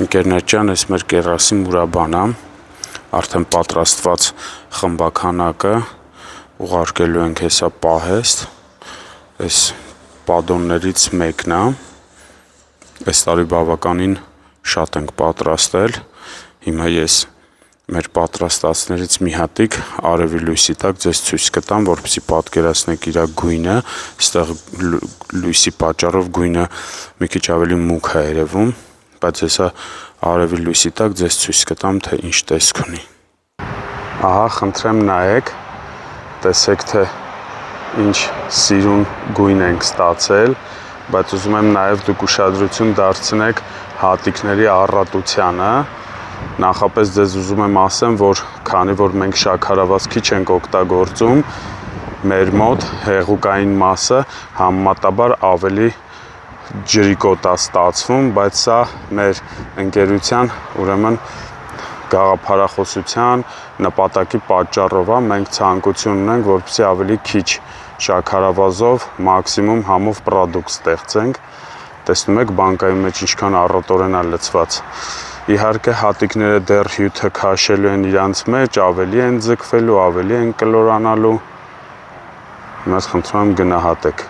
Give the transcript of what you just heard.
Ընկերներ ջան, այս մեր կերասի մուրաբան է, արդեն պատրաստված խմբաքանակը ուղարկելու ենք հեսա պահեստ, այս պադոններից մեկն է, այս տարի բավականին շատ ենք պատրաստել, հիմա ես մեր պատրաստածներից մի հատիկ արևի լույսի տակ ձեզ ցույց կտամ, որպեսզի պատկերացնեք իր գույնը, այստեղ լույսի պատճառով գույնը մի քիչ ավելի մուգ է երևում, բայց հեսա արևի լույսի տակ ձեզ ցույց կտամ, թե ինչ տեսք ունի։ Ահա, խնդրեմ նայեք, տեսեք, թե ինչ սիրուն գույն ենք ստացել, բայց ուզում եմ նաև դուք ուշադրություն դարձնեք հատիկների առատությանը։ Նախապես ձեզ ուզում եմ ասեմ, որ քանի որ մենք շաքարավազ քիչ ենք օգտագործում, մեր մոտ հեղուկային մասը համեմատաբար ավելի ջրիկոտ է ստացվում, բայց սա մեր ընկերության, ուրեմն գաղափարախոսության նպատակի պատճառով է, մենք ցանկություն ունենք, որպեսզի ավելի քիչ շաքարավազով մաքսիմում համով պրոդուկտ ստեղծենք։ Տեսնում եք բանկայում մեջ ինչքան առատորեն է լցված։ Իհարկե հատիկները դեռ հյութը քաշելու են իրանց մեջ, ավելի են ձգվելու, ավելի են կլորանալու։ Հիմա խնդրում եմ գնահատեք։